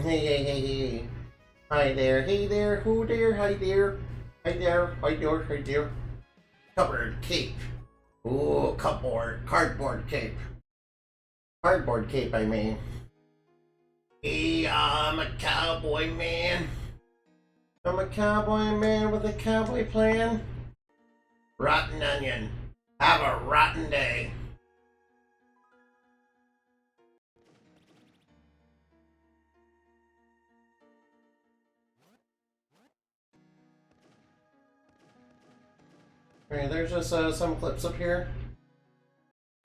Hey. Hi there, hey there, who there, hi there. Hi there, hi there, hi there. Cupboard cape. Ooh, cardboard cape. Cardboard cape, I mean. Hey, I'm a cowboy man. I'm a cowboy man with a cowboy plan. Rotten onion. Have a rotten day. Alright, there's just some clips up here.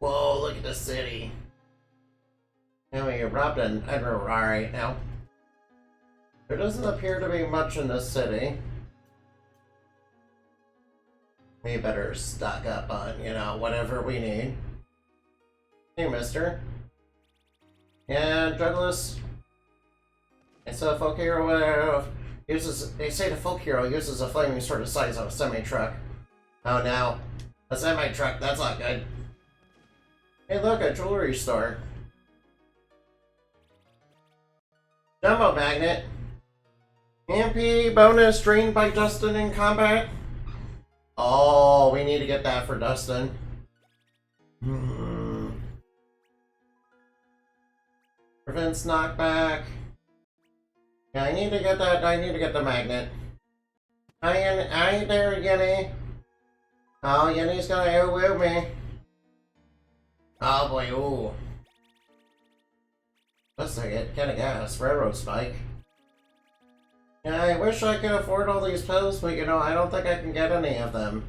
Whoa, look at the city. Now we robbed an right now. There doesn't appear to be much in this city. We better stock up on, whatever we need. Hey, mister. Yeah, drugless. It's a folk hero they say the folk hero uses a flaming sword the size of a semi-truck. Oh no. A semi-truck, that's not good. Hey look, a jewelry store. Jumbo magnet. MP bonus drained by Dustin in combat. Oh, we need to get that for Dustin. Prevents knockback. Yeah, I need to get that. I need to get the magnet. Hi there, Yenny. Oh, Yenny's gonna outwit me. Oh boy, ooh. Let's get a gas. Railroad spike. Yeah, I wish I could afford all these pills, but I don't think I can get any of them.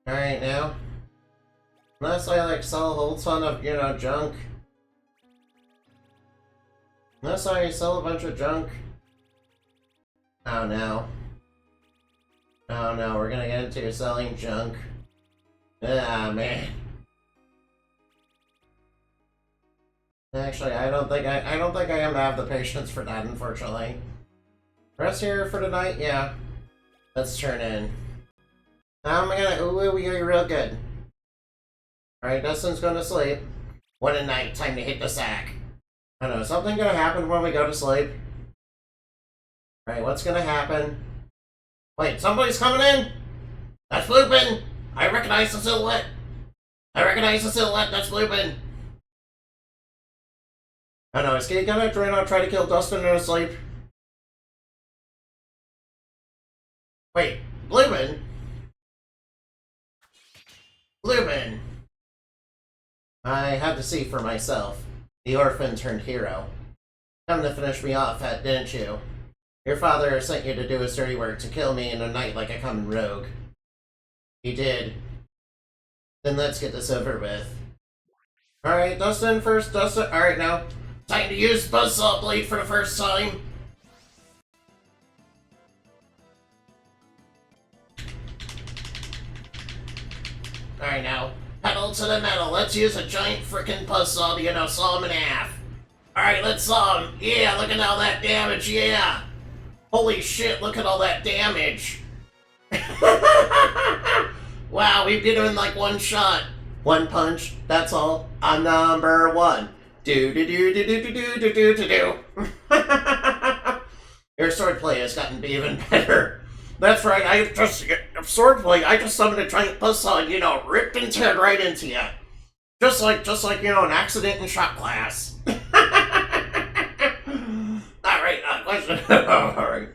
Alright, now. Unless I, sell a whole ton of, junk. Unless I sell a bunch of junk. Oh no. Oh no, we're gonna get into selling junk. Ah, man. Actually, I don't think I am gonna have the patience for that, unfortunately. Rest here for tonight, yeah. Let's turn in. I'm gonna we are real good. Alright, Dustin's gonna sleep. What a night, time to hit the sack. I don't know, something gonna happen when we go to sleep. Alright, what's gonna happen? Wait, somebody's coming in? That's Lupin! I recognize the silhouette! That's Lupin! I know, is he gonna try to kill Dustin in his sleep? Wait, Lupin? Lupin! I had to see for myself. The orphan turned hero. Come to finish me off, didn't you? Your father sent you to do his dirty work to kill me in a night like a common rogue. He did. Then let's get this over with. Alright, Dustin first, Dustin. Alright, now. Time to use Buzzsaw Blade for the first time. Alright, now. Pedal to the metal. Let's use a giant frickin' buzzsaw to, saw him in half. Alright, let's saw him. Yeah, look at all that damage, yeah. Holy shit, look at all that damage. Wow, we did him in like one shot. One punch, that's all. I'm number one. Do. Your swordplay has gotten even better. That's right, swordplay, I just summoned a giant buzzsaw and, ripped and teared right into you. Just like, an accident in shop class. Alright, question. Alright.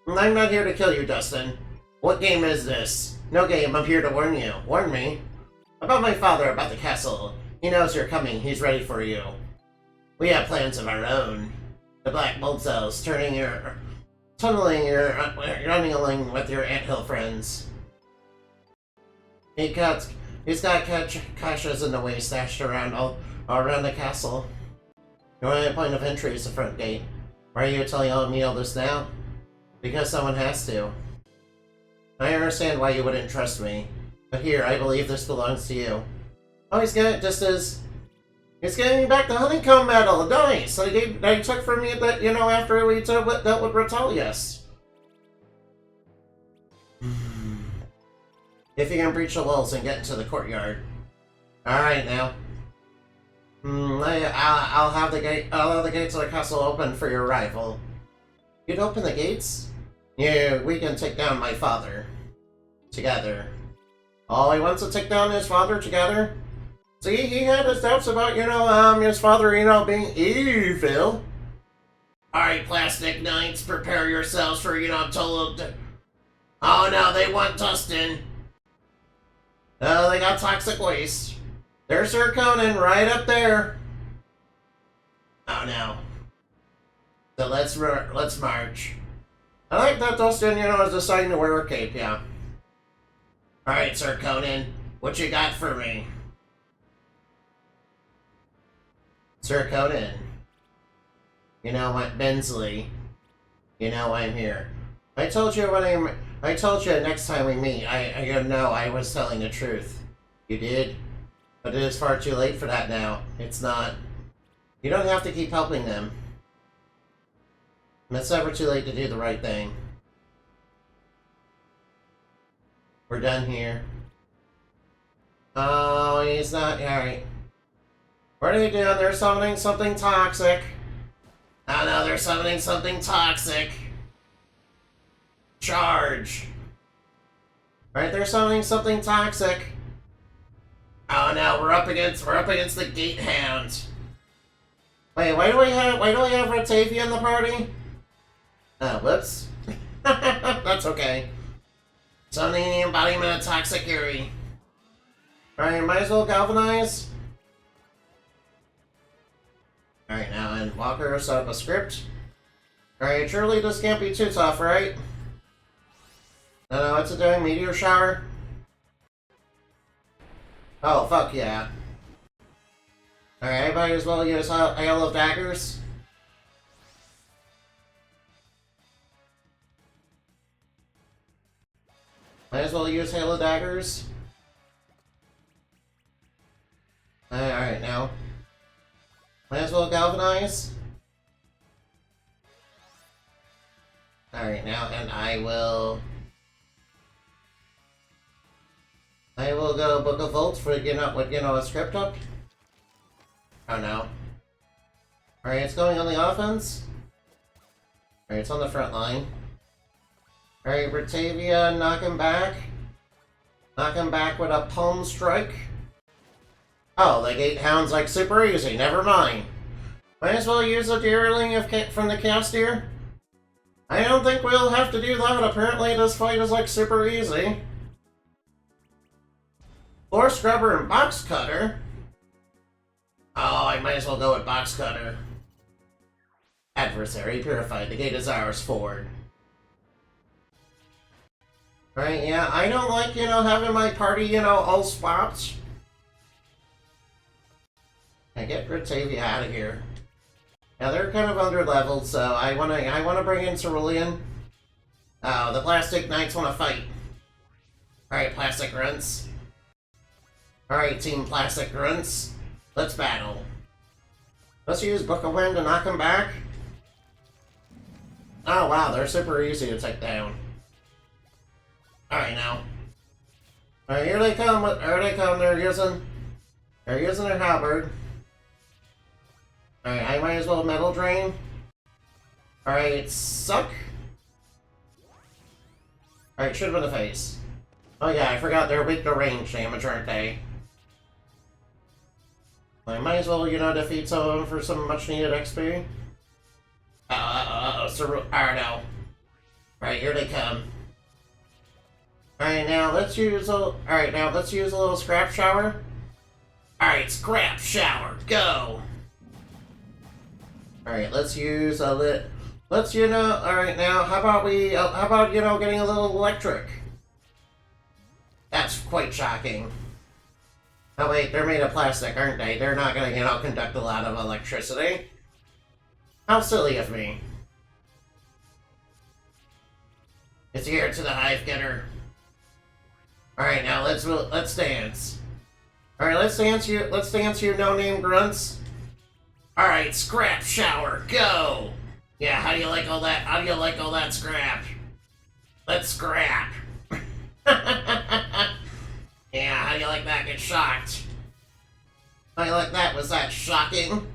I'm not here to kill you, Dustin. What game is this? No game, I'm here to warn you. Warn me? About my father, about the castle. He knows you're coming, he's ready for you. We have plans of our own. The black mold cells, running along with your anthill friends. He's got caches in the way stashed all around the castle. Your only point of entry is the front gate. Why are you telling me all this now? Because someone has to. I understand why you wouldn't trust me, but here, I believe this belongs to you. Oh, he's getting me back the honeycomb medal. Nice. That he took from me that after we dealt with Retalius. If you can breach the walls and get into the courtyard, Alright now. I'll have the gate. I'll have the gates of the castle open for your arrival. You'd open the gates? Yeah, we can take down my father. Together. Oh, he wants to take down his father together? See, he had his doubts about, his father, being evil. Alright, Plastic Knights, prepare yourselves for, total... Oh no, they want Dustin. Oh, they got toxic waste. There's Sir Conan right up there. Oh no. So let's march. I like that Dustin, is deciding to wear a cape, yeah. Alright, Sir Conan, what you got for me? Sir Conan. You know what, Bensley. You know I'm here. I told you next time we meet, I was telling the truth. You did? But it is far too late for that now. It's not. You don't have to keep helping them. It's never too late to do the right thing. We're done here. Oh, he's not. Alright. What are they doing? They're summoning something toxic. Oh no, they're summoning something toxic. Charge. Right, they're summoning something toxic. Oh no, we're up against the Gate Hound. Wait, why do we have Ratavia in the party? Oh, whoops. That's okay. Summoning the embodiment of toxic fury. Alright, might as well galvanize. Alright, now, and Walker set up a script. Alright, surely this can't be too tough, right? No, what's it doing? Meteor shower? Oh, fuck yeah. Alright, I might as well use Hail of Daggers. Might as well use Hail of Daggers. Alright, now. Might as well galvanize. Alright, now, and I will go Book of Volts for, a script up. Oh no. Alright, it's going on the offense. Alright, it's on the front line. Alright, Batavia, knock him back. Knock him back with a palm strike. Oh, the Gate Hound's like super easy, never mind. Might as well use a Deerling from the Chaos Deer. I don't think we'll have to do that, apparently this fight is like super easy. Floor Scrubber and Box Cutter? Oh, I might as well go with Box Cutter. Adversary purified, the gate is ours, forward. Right, yeah, I don't like, having my party, all spots. I get Ratavia out of here. Yeah, they're kind of under-leveled, so I wanna bring in Cerulean. Oh, the Plastic Knights wanna fight. Alright, Plastic Grunts. Alright, Team Plastic Grunts. Let's battle. Let's use Book of Wind to knock them back. Oh wow, they're super easy to take down. Alright now. Alright, here they come. They're using their halberd. Alright, I might as well Metal Drain. Alright, suck. Alright, should have been the face. Oh yeah, I forgot they're weak to range damage, aren't they? I might as well, defeat some of them for some much needed XP. No. Right, here they come. Alright, now let's use a little Scrap Shower. Alright, Scrap Shower, go! Alright, let's use a alright now, how about getting a little electric? That's quite shocking. Oh wait, they're made of plastic, aren't they? They're not gonna, conduct a lot of electricity. How silly of me. It's here to the Hive Getter. Alright, now let's dance. Alright, let's dance you no-name grunts. Alright, Scrap Shower, go! Yeah, how do you like all that scrap? Let's scrap. Yeah, how do you like that? Get shocked. I like that. Was that shocking?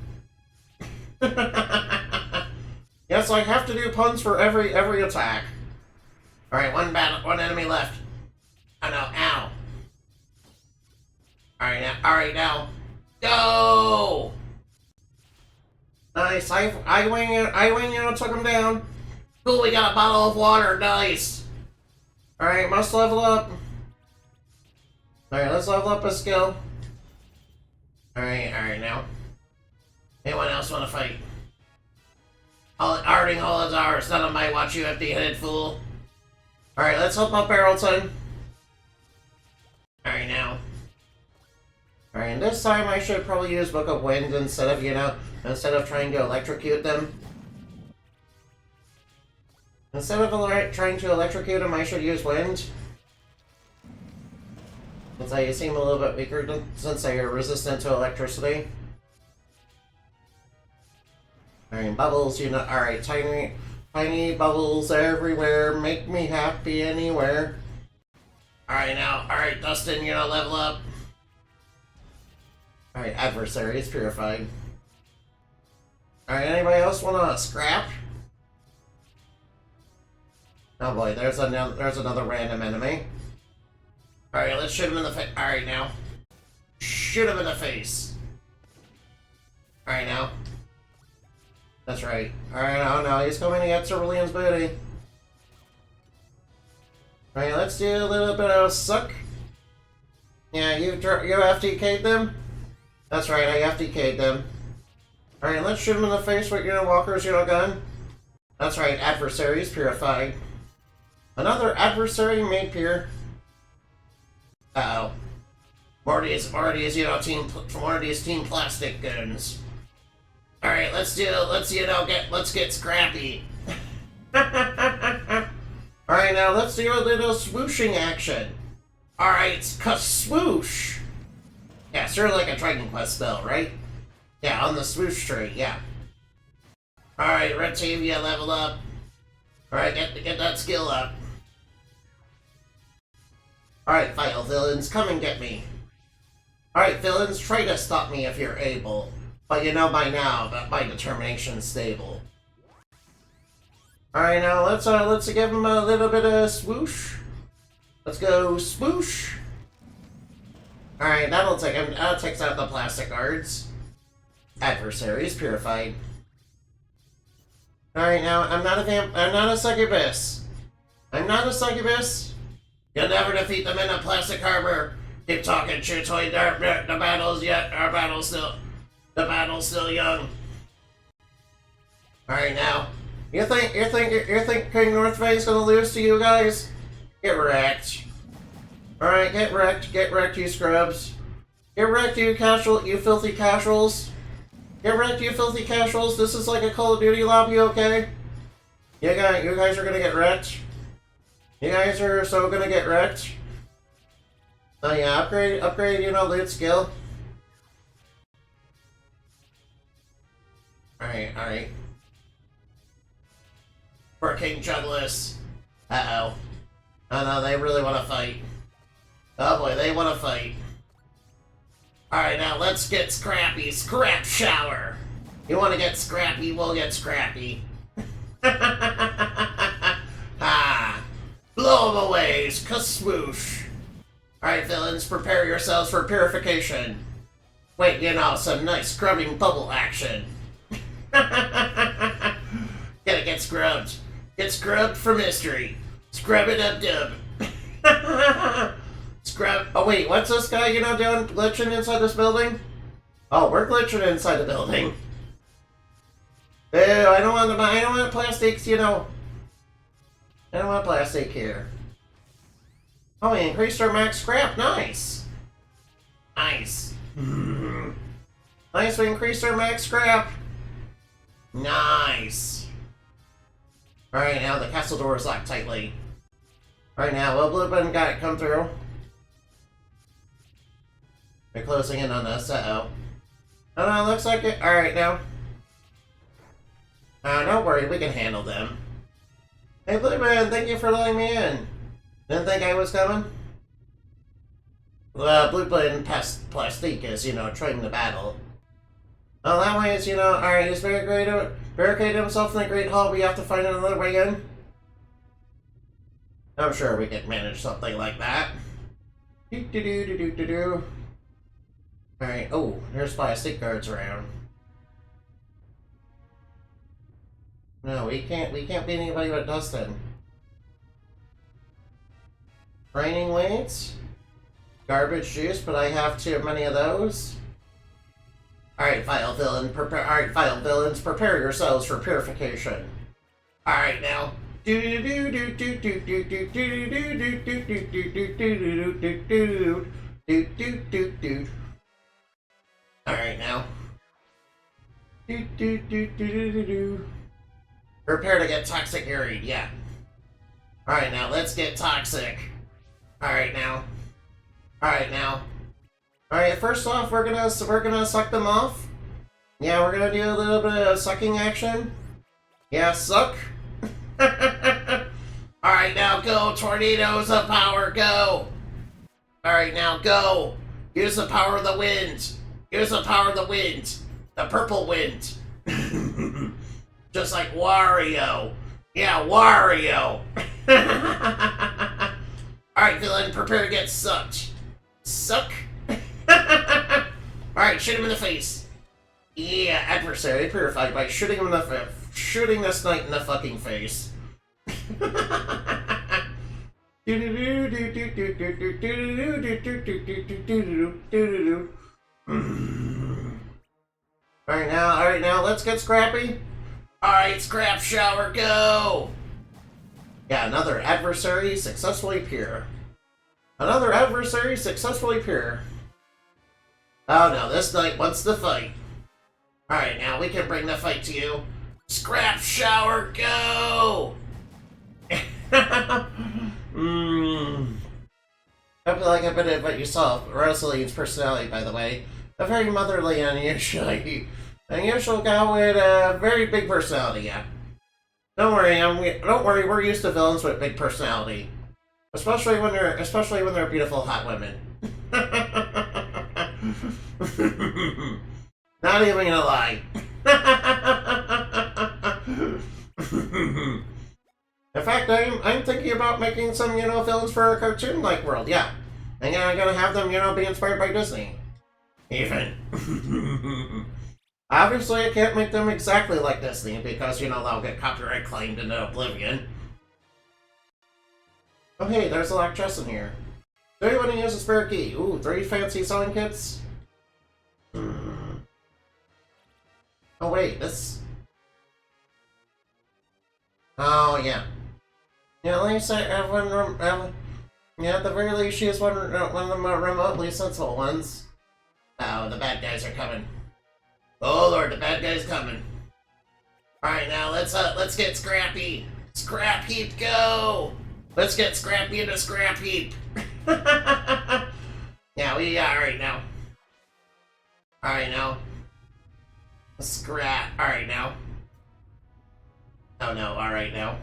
Yes, I have to do puns for every attack. Alright, one enemy left. Oh no, ow. Alright now. Go! Nice, I wing it, took him down. Cool, we got a bottle of water, nice. Alright, must level up. Alright, let's level up a skill. Alright now. Anyone else want to fight? Arting all is ours, none of my watch you empty-headed fool. Alright, let's help out Barrelton. Alright now. Alright, and this time I should probably use Book of Wind instead of trying to electrocute them. Instead of trying to electrocute them, I should use Wind. Since I seem a little bit weaker since they are resistant to electricity. Alright, bubbles, alright, tiny bubbles everywhere, make me happy anywhere. Alright, Dustin, level up. Alright, adversaries purified. Alright, anybody else wanna scrap? Oh boy, there's another random enemy. Alright, let's shoot him in the face. Alright now. Shoot him in the face. Alright now. That's right. Alright, oh no, he's coming to get Cerulean's booty. Alright, let's do a little bit of suck. Yeah, you FTK'd them? That's right, I FTK'd them. Alright, let's shoot him in the face with Walker's gun. That's right, adversaries purified. Another adversary made pure. Uh-oh. Morty's team plastic guns. Alright, let's get scrappy. Alright, now let's do a little swooshing action. Alright, swoosh! Yeah, sort of like a Dragon Quest spell, right? Yeah, on the swoosh tree, yeah. Alright, Retavia, level up. Alright, get that skill up. Alright, vile villains, come and get me. Alright, villains, try to stop me if you're able. But you know by now that my determination's stable. Alright, now let's give him a little bit of swoosh. Let's go swoosh. Alright, that takes out the plastic guards. Adversaries purified. Alright, now I'm not a succubus. I'm not a succubus. You'll never defeat them in a plastic harbor. Keep talking, Chitoy. The battle's still young. Alright now. You think King Northface's gonna lose to you guys? Get wrecked. Alright, get wrecked, you scrubs. Get wrecked, you filthy casuals. Get wrecked, you filthy casuals. This is like a Call of Duty lobby, okay? You guys are gonna get wrecked. You guys are so gonna get wrecked. Oh yeah, upgrade, loot skill. Alright. For King Juggless. Uh-oh. Oh no, they really want to fight. Oh boy, they want to fight. Alright, now let's get scrappy. Scrap shower. You want to get scrappy, we'll get scrappy. Ah. Blow them away, swoosh. Alright, villains, prepare yourselves for purification. Wait, some nice scrubbing bubble action. Gotta get scrubbed. Get scrubbed for mystery. Scrub it up, dub. Scrub. Oh wait, what's this guy doing? Glitching inside this building? Oh, we're glitching inside the building. Ew, I don't want plastics. I don't want plastic here. Oh, we increased our max scrap. Nice. Nice. Nice, we increased our max scrap. Nice. Alright, now the castle door is locked tightly. Alright, now, well, Blue Button got it come through. They're closing in on us, uh-oh. Oh no, looks like it. Alright, now. Don't worry, we can handle them. Hey, Blue Button, thank you for letting me in. Didn't think I was coming? Blue Blade Plastique is, trying to battle. Well, that way is, alright, he's barricaded himself in the Great Hall, we have to find another way in. I'm sure we can manage something like that. Alright, oh, there's plastic guards around. No, we can't beat anybody but Dustin. Training weights? Garbage juice, but I have too many of those. Alright, file villains, prepare yourselves for purification. Alright now. Alright now. Prepare to get toxic harried, yeah. Alright now, let's get toxic. Alright now. Alright now. Alright, first off we're gonna suck them off. Yeah, we're gonna do a little bit of sucking action. Yeah, suck. Alright now go, tornadoes of power, go! Alright now go! Use the power of the wind! Use the power of the wind! The purple wind! Just like Wario! Yeah, Wario! Alright, villain, prepare to get sucked. Suck? Alright, shoot him in the face. Yeah, adversary purified by shooting him in the shooting this knight in the fucking face. Alright now, let's get scrappy. Alright, scrap shower, go! Yeah, another adversary successfully pure. Another adversary successfully pure. Oh no, this knight wants to fight. Alright, now we can bring the fight to you. Scrap shower, go! I feel like a bit of what you saw. Rosaline's personality, by the way. A very motherly and unusual guy with a very big personality, yeah. Don't worry, we're used to villains with big personality. Especially when they're beautiful, hot women. Not even gonna lie. In fact, I'm thinking about making some, villains for a cartoon-like world, yeah. And I'm gonna have them, be inspired by Disney. Even. Obviously, I can't make them exactly like Disney because, they'll get copyright claimed into oblivion. Oh hey, there's a locked chest in here. Do you want to use a spare key? Ooh, 3 fancy sewing kits? Oh wait, this... Oh yeah. Yeah, at least I have one, yeah, at the very least she has one of the more remotely sensible ones. Oh, the bad guys are coming. Oh lord, the bad guy's coming. Alright, now let's get scrappy. Scrap heap, go! Let's get scrappy into scrap heap. Yeah, alright now. Alright now. Scrap, alright now. Oh no, alright now.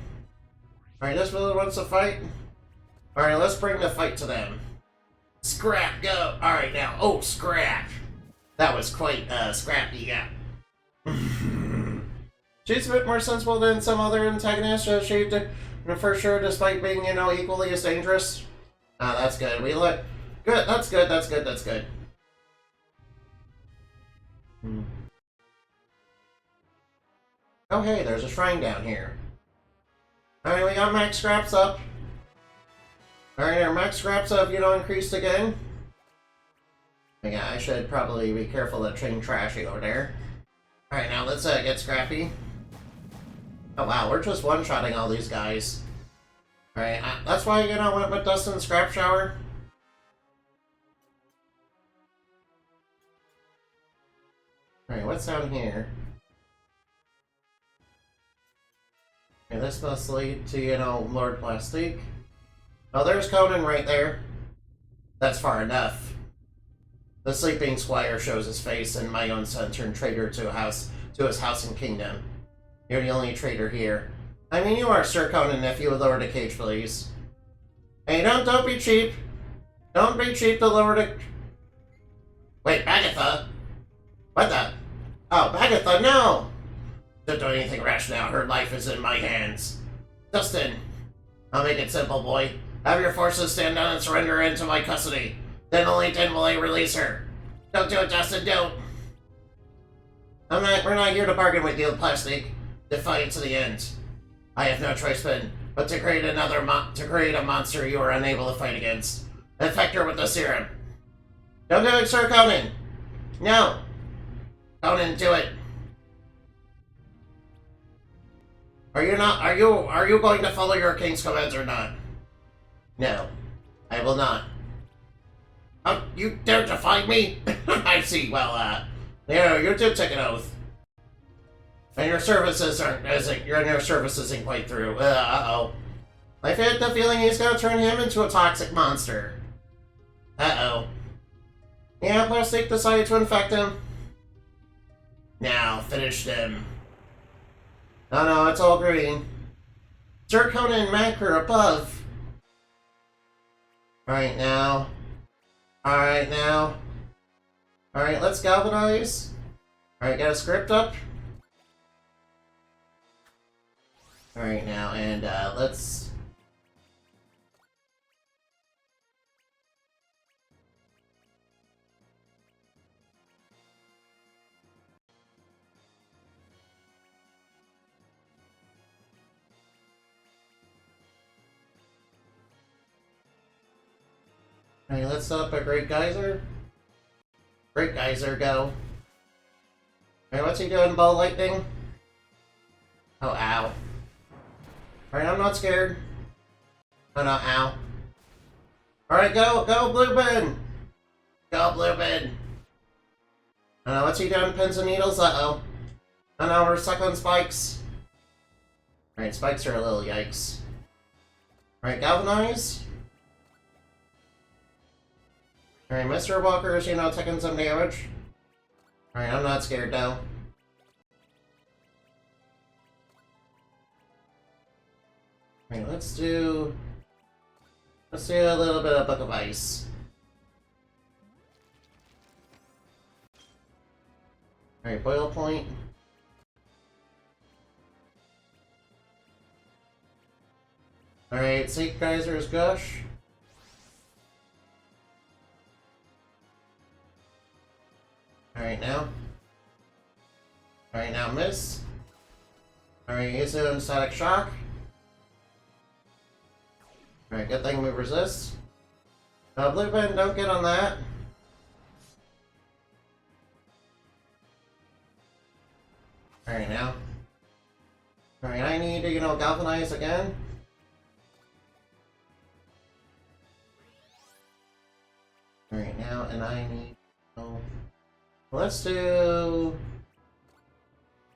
Alright, this villain wants to fight. Alright, let's bring the fight to them. Scrap, go! Alright now. Oh, scrap! That was quite, scrappy, yeah. She's a bit more sensible than some other antagonists, for sure, despite being, equally as dangerous. Ah, that's good. Good, that's good. Oh hey, there's a shrine down here. Alright, we got max scraps up. Alright, our max scraps have, increased again. Yeah, I should probably be careful of train trashy over there. Alright, now let's get scrappy. Oh wow, we're just one-shotting all these guys. Alright, that's why, went with Dustin's scrap shower. Alright, what's down here? Okay, this must lead to, Lord Plastique. Oh, there's Conan right there. That's far enough. The sleeping squire shows his face, and my own son turned traitor to his house and kingdom. You're the only traitor here. I mean, you are, Sir Conan. If you would lower the cage, please. Hey, don't be cheap. Don't be cheap to lower the... Wait, Agatha? What the? Oh, Agatha, no! Don't do anything rash now. Her life is in my hands. Dustin, I'll make it simple, boy. Have your forces stand down and surrender her into my custody. Then only then will I release her. Don't do it, Dustin, don't! We're not here to bargain with you, Plastic. Defiant to the end. I have no choice but to create a monster you are unable to fight against. Infect her with the serum. Don't do it, Sir Conan! No! Conan, do it! Are you going to follow your king's commands or not? No, I will not. Oh, you dare defy me? I see, well, you did take an oath. And your services isn't quite through. Uh-oh. I had the feeling he's gonna turn him into a toxic monster. Uh-oh. Yeah, Plastic decided to infect him. Now, finish them. No, it's all green. Sir Conan and Macro above. Alright now. Alright, let's galvanize. Alright, got a script up. Alright now, and let's... Alright, let's set up a Great Geyser. Great Geyser, go. Alright, what's he doing, Ball Lightning? Oh, ow. Alright, I'm not scared. Oh no, ow. Alright, go Bluebin! Go Bluebin! Oh no, what's he doing, pins and needles? Uh-oh. Oh no, we're stuck on spikes. Alright, spikes are a little yikes. Alright, galvanize. Alright, Mr. Walker's, taking some damage. Alright, I'm not scared though. Alright, let's do a little bit of Book of Ice. Alright, Boil Point. Alright, Seek Geyser's Gush. Alright, now. Alright, now Miss. Alright, use it in Static Shock. Alright, good thing we resist. Bluebin, don't get on that. Alright, now. Alright, I need to, galvanize again. Alright, now, and I need... Let's do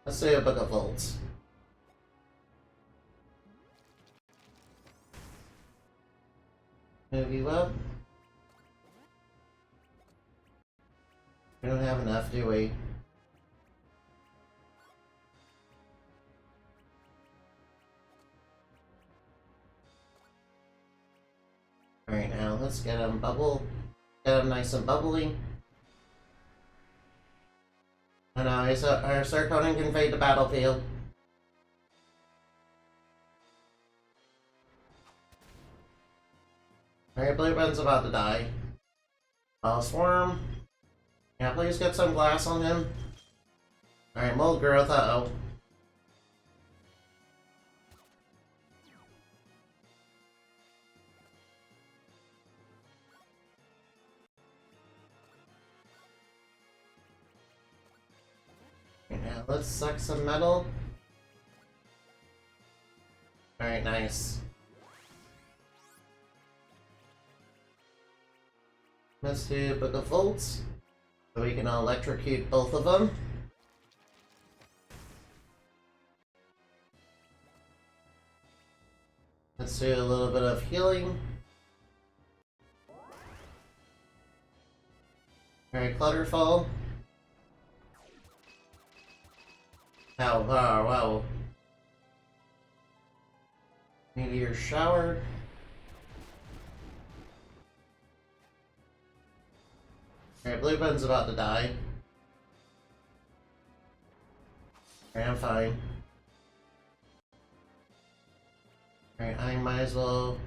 a Book of Volts. Move you up. We don't have enough, do we? Alright, now let's get him get him nice and bubbly. Oh no, our Sir Conan can fade the battlefield. Alright, Bluebin's about to die. Swarm. Yeah, please get some glass on him. Alright, Mold Growth, uh-oh. Now let's suck some metal. Alright, nice. Let's do Book of Volts, so we can electrocute both of them. Let's do a little bit of healing. Alright, Clutterfall. Ow, wow. Meteor Shower. Alright, Blue Ben's about to die. Alright, I'm fine. Alright, I might as well...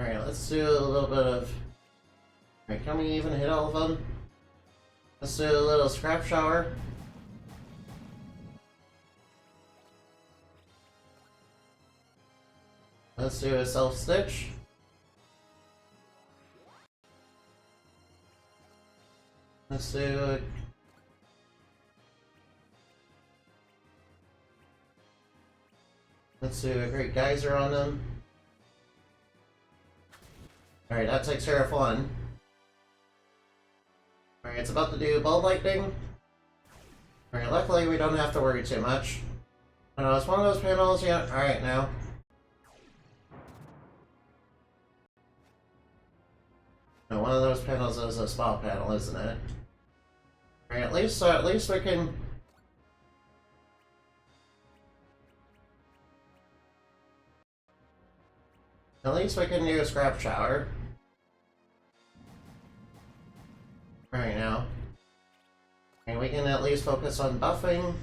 Alright, let's do a little bit of... Alright, can we even hit all of them? Let's do a little scrap shower. Let's do a self-stitch. Let's do a... Let's do a great geyser on them. Alright, that takes care of one. Alright, it's about to do ball lightning. Alright, luckily we don't have to worry too much. I know it's one of those panels, yeah. Alright, now. No, one of those panels is a spa panel, isn't it? Alright, at least we can... At least we can do a scrap shower. Right now. And we can at least focus on buffing.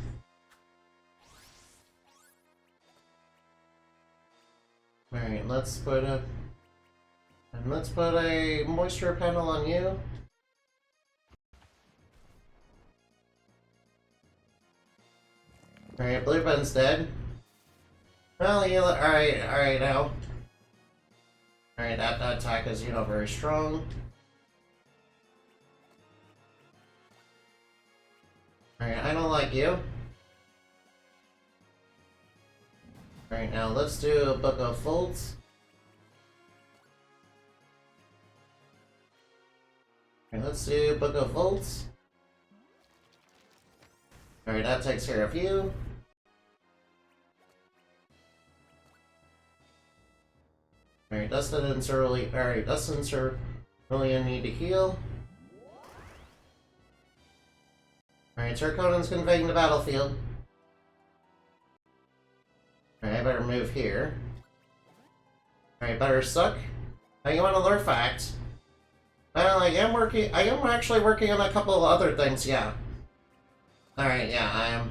Alright, let's put a moisture panel on you. Alright, Blue Ben's dead. Well, you alright now. Alright, that attack is, you know, very strong. Alright, I don't like you. Alright, now let's do a Book of Folds. Alright, let's do Book of Volts. Alright, that takes care of you. Alright, Dustin and Cerulean. Alright, Dustin and Cerulean need to heal. Alright, Turconan's conveying the battlefield. Alright, I better move here. Alright, better suck. Now you want to learn facts. Well, I am actually working on a couple of other things, yeah. Alright, yeah,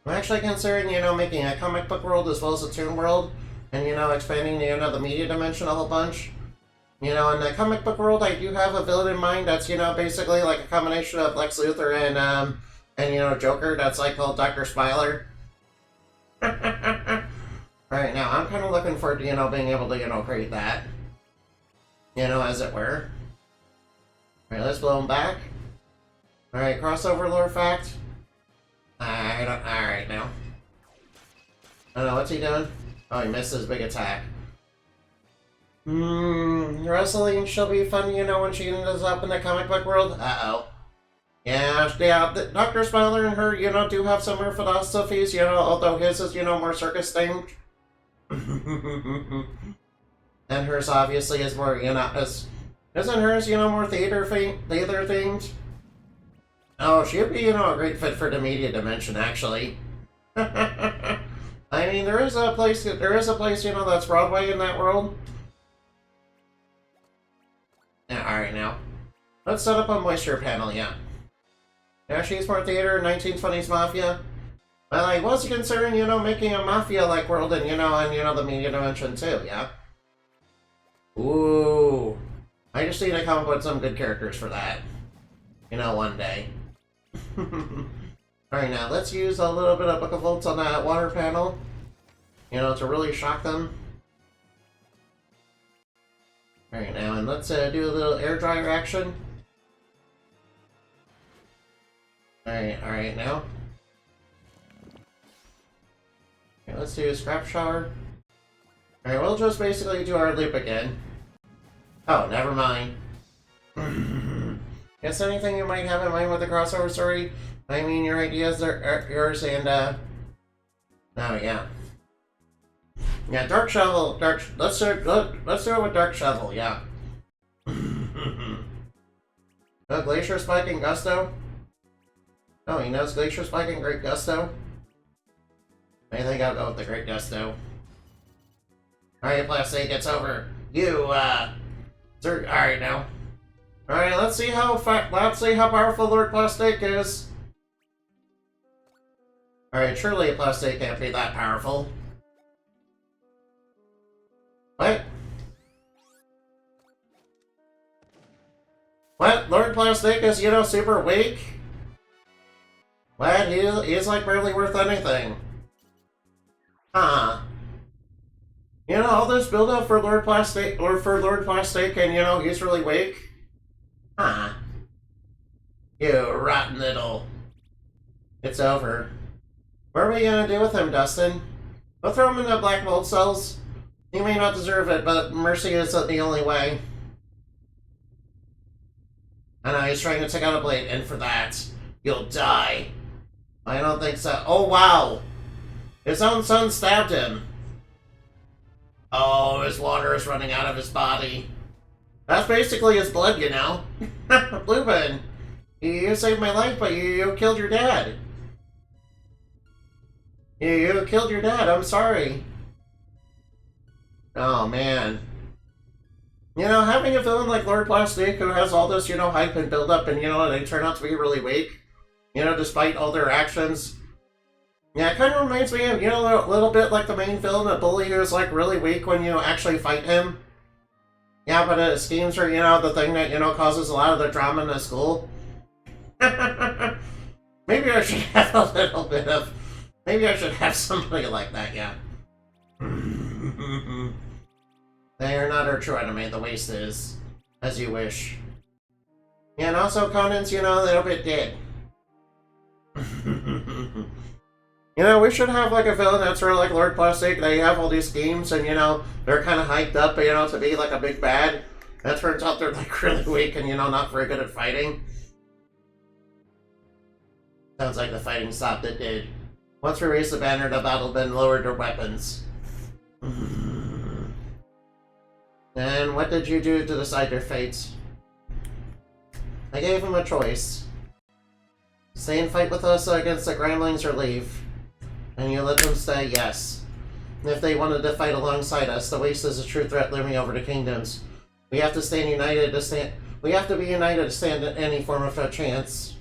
I'm actually considering, you know, making a comic book world as well as a toon world. And, you know, expanding, you know, the media dimension a whole bunch. You know, in the comic book world, I do have a villain in mind that's, you know, basically like a combination of Lex Luthor and you know, Joker. That's like called Dr. Smiler. Right now, I'm kind of looking forward to, you know, being able to, you know, create that. You know, as it were. Alright, let's blow him back. Alright, crossover lore fact. Alright now. I don't know, what's he doing? Oh, he missed his big attack. Wrestling shall be fun, you know, when she ends up in the comic book world. Uh-oh. Yeah, Dr. Smiler and her, you know, do have some philosophies, you know, although his is, you know, more circus-themed. And hers obviously is more, you know, isn't hers, you know, more theater-themed? Oh, she'd be, you know, a great fit for the media dimension, actually. I mean, there is a place, you know, that's Broadway in that world. Yeah, alright now. Let's set up a moisture panel, yeah. Yeah, she's more theater, 1920s mafia. Well, I was considering, you know, making a mafia-like world and, you know, the media dimension too, yeah. Ooh. I just need to come up with some good characters for that. You know, one day. Alright, now let's use a little bit of Book of Volts on that water panel. You know, to really shock them. Alright, now, and let's do a little air dryer action. Alright, now. Okay, let's do a scrap shower. Alright, we'll just basically do our loop again. Oh, never mind. Guess anything you might have in mind with the crossover story? I mean, your ideas are yours, and, oh, yeah. Yeah, Dark Shovel, let's do it with Dark Shovel, yeah. Oh, Glacier Spike and Gusto? Oh, he knows Glacier Spike and Great Gusto? I think I'll go with the Great Gusto. Alright, Plastic, it's over. You, Alright now. Alright, let's see how powerful Lord Plastic is. Alright, surely a Plastic can't be that powerful. What? What? Lord Plastic is, super weak? What? He's like barely worth anything. Huh. All this build up for Lord Plastic, and he's really weak? Huh. You rotten little. It's over. What are we gonna do with him, Dustin? We'll throw him in the black mold cells. He may not deserve it, but mercy isn't the only way. I know, he's trying to take out a blade, and for that, you'll die. I don't think so. Oh, wow! His own son stabbed him. Oh, his water is running out of his body. That's basically his blood, Lupin, you saved my life, but you killed your dad. You killed your dad, I'm sorry. Oh, man. Having a villain like Lord Plastic who has all this, hype and build-up and, they turn out to be really weak, despite all their actions. Yeah, it kind of reminds me of, a little bit like the main villain, a bully who's, like, really weak when you actually fight him. Yeah, but his schemes are, the thing that, causes a lot of the drama in the school. Maybe I should have a little bit of... Maybe I should have somebody like that, yeah. They are not our true enemy, the waste is. As you wish. Yeah, and also Conan's, a little bit dead. We should have, like, a villain that's sort of like Lord Plastic. They have all these schemes, and, they're kind of hyped up, to be, like, a big bad. That turns out they're, like, really weak and, not very good at fighting. Sounds like the fighting stopped, it did. Once we raised the banner, the battle been lowered their weapons. And what did you do to decide their fates? I gave him a choice. Stay and fight with us against the Gremlings or leave. And you let them stay, yes. And if they wanted to fight alongside us, the waste is a true threat looming over the kingdoms. We have to stand united to stand. We have to be united to stand any form of a chance.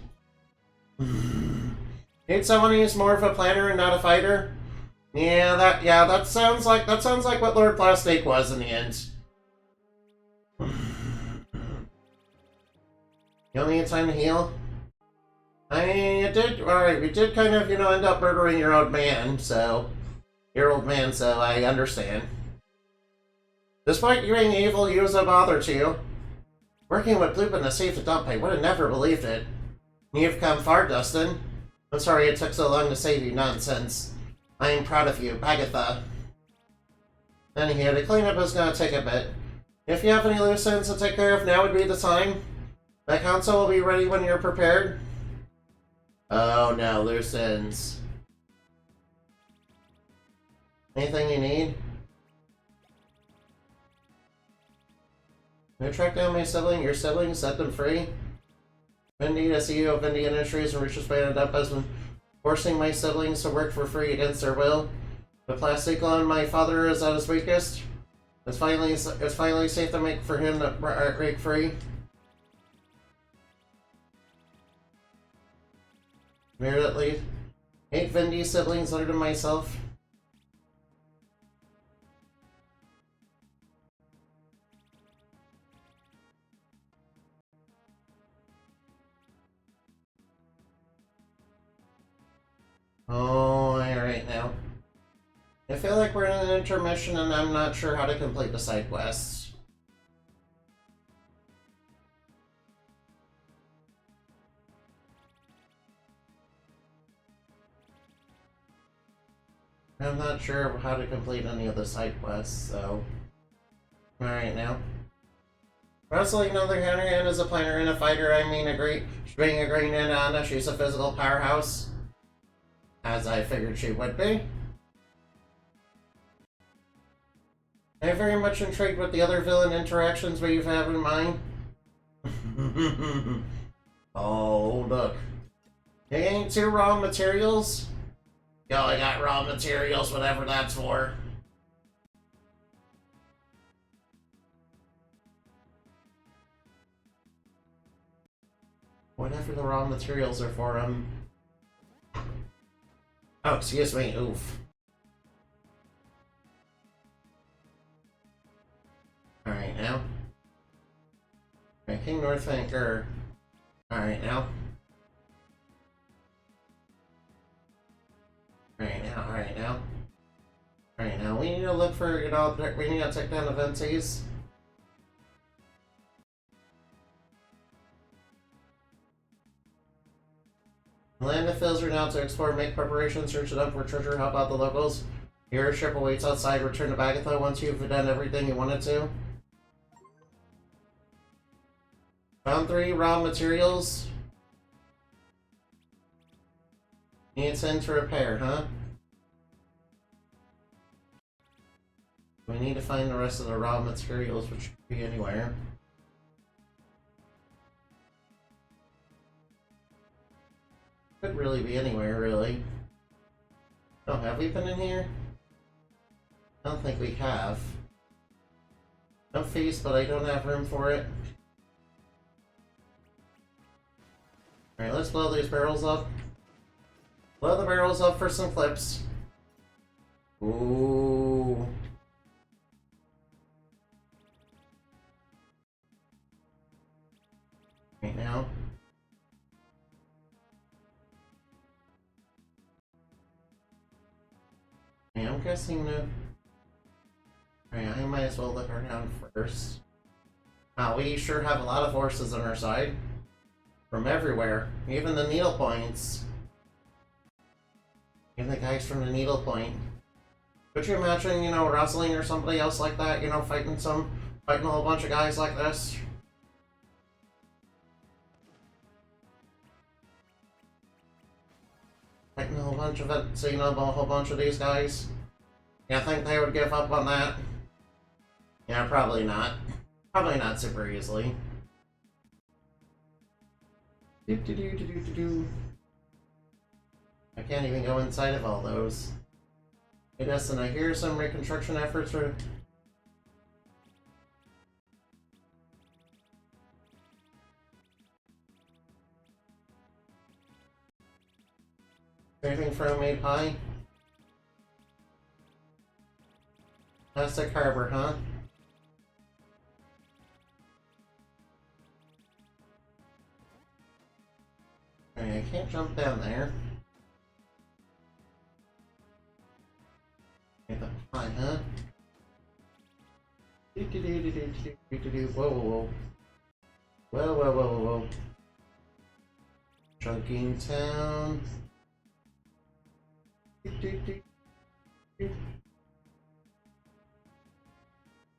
Need someone who's more of a planner and not a fighter? That sounds like what Lord Plastic was in the end. You only need time to heal? I mean, we did kind of, end up murdering your old man, so I understand. Despite you being evil, he was a bother to you. Working with Lupin to save the dump, I would have never believed it. You've come far, Dustin. I'm sorry it took so long to save you nonsense. I am proud of you, Agatha. Anyhow, the cleanup is gonna take a bit. If you have any loose ends to take care of, now would be the time. The council will be ready when you're prepared. Oh no, loose ends. Anything you need? Can I track down your siblings, set them free? Vindy, the CEO of Vindy Industries and Richard's Band Up has been forcing my siblings to work for free against their will. The plastic on my father is at his weakest. It's finally safe to make for him to break free. Immediately, 8 Vindy siblings other than myself. Oh, alright now. I feel like we're in an intermission and I'm not sure how to complete the side quests. I'm not sure how to complete any of the side quests, so... Alright now. Wrestling, on the other hand, is a planner and a fighter. I mean, being a green Nana, she's a physical powerhouse. As I figured she would be. I'm very much intrigued with the other villain interactions we've had in mind. Oh, look. You ain't 2 raw materials? Yo, I got raw materials, whatever that's for. Whatever the raw materials are for him. Oh, excuse me, oof. Alright, now. Alright, King Northanker. Alright, now. Alright, now, alright, now. Alright, now, we need to look for, you know, we need to take down the Venties. Land the fills are now to explore, make preparations, search it up for treasure, help out the locals. Your ship awaits outside, return to Bagatha once you've done everything you wanted to. Found 3 raw materials. Need 10 to repair, huh? We need to find the rest of the raw materials, which could be anywhere. Could really be anywhere, really. Oh, have we been in here? I don't think we have. No feast, but I don't have room for it. Alright, let's blow these barrels up. Blow the barrels up for some clips. Ooh. Right now. Yeah, I'm guessing that. Alright, I might as well look around first. We sure have a lot of horses on our side. From everywhere. Even the needle points. Even the guys from the needle point. Could you imagine, you know, wrestling or somebody else like that, you know, fighting a whole bunch of guys like this? Fighting a whole bunch of it, so you know, a whole bunch of these guys. Yeah, I think they would give up on that. Yeah, probably not. Probably not super easily. I can't even go inside of all those. Hey Dustin, I hear some reconstruction efforts are... Anything from Made High? Plastic Harbor, huh? I can't jump down there. Hi, huh? Whoa, whoa, whoa. Whoa, whoa, whoa, whoa. Chunking Town.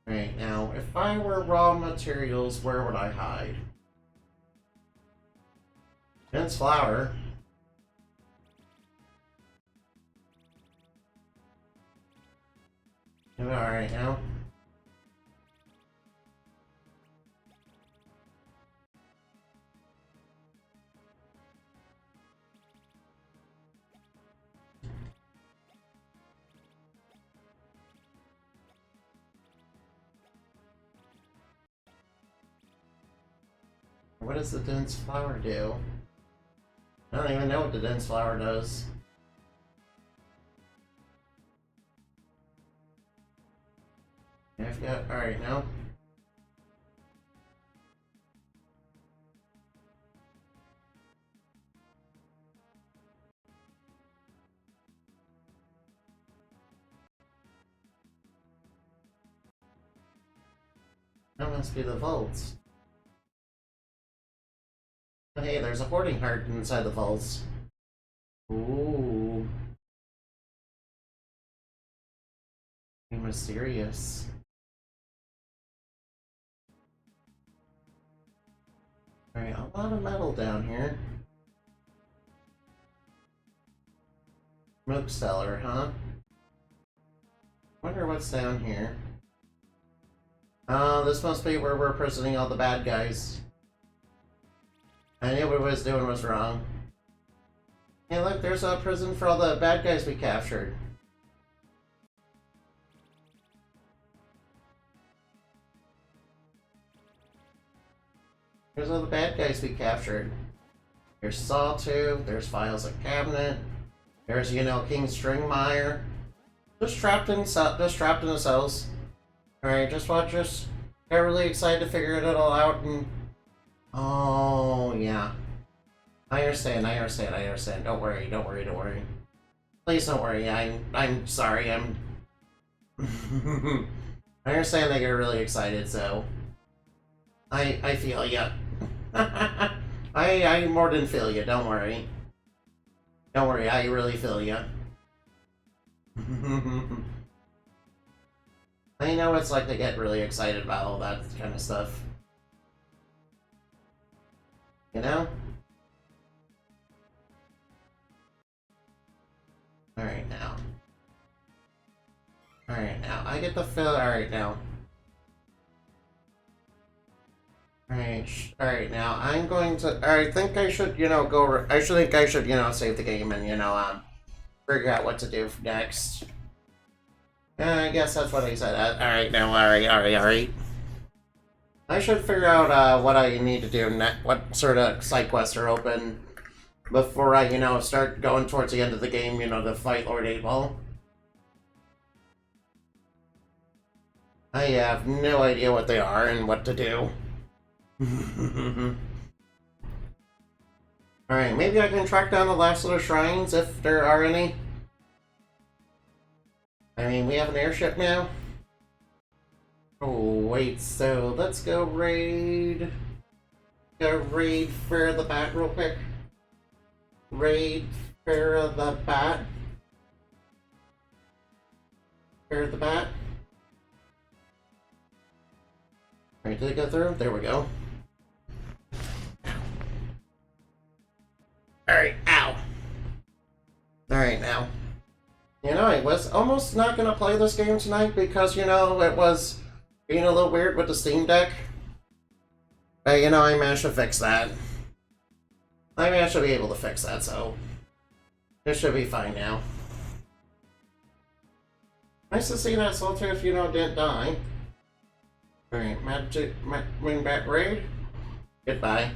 Right, now, if I were raw materials, where would I hide? Dense flour. Alright now. What does the dense flour do? I don't even know what the dense flour does. I've got... Alright, now. That must be the vaults. Hey, there's a hoarding heart inside the vaults. Ooh. Mysterious. Alright, a lot of metal down here. Smoke cellar, huh? Wonder what's down here. Oh, this must be where we're prisoning all the bad guys. I knew what I was doing was wrong. Hey look, there's a prison for all the bad guys we captured. Here's all the bad guys we captured. There's Sawtooth, there's Files of Cabinet, there's, you know, King Stringmire. Just trapped in the cells. Alright, just watch us. Got really excited to figure it all out and... Oh, yeah. I understand. Don't worry. Please don't worry. I'm sorry. I understand that you're really excited, so I feel ya. I more than feel ya. Don't worry. I really feel ya. I know it's like to get really excited about all that kind of stuff. You know? Alright now. I get the feel. Alright now. Alright now. I'm going to. I think I should, you know, go. I think I should, you know, save the game and, you know, figure out what to do next. I guess that's what I said. Alright now. Alright. I should figure out what I need to do next. What sort of side quests are open before I, you know, start going towards the end of the game, you know, to fight Lord 8-Ball. I have no idea what they are and what to do. Alright, maybe I can track down the last of the shrines if there are any. I mean, we have an airship now. Oh, wait, so let's go raid. Go raid for the bat real quick. Raid for the bat. For the bat. Alright, did it go through? There we go. Alright, ow. Alright, now. You know, I was almost not going to play this game tonight because, you know, it was being a little weird with the Steam Deck. But, you know, I managed to fix that. I managed to be able to fix that, so it should be fine now. Nice to see that Sawtooth, you know, didn't die. Alright, Wingbat Raid. Goodbye.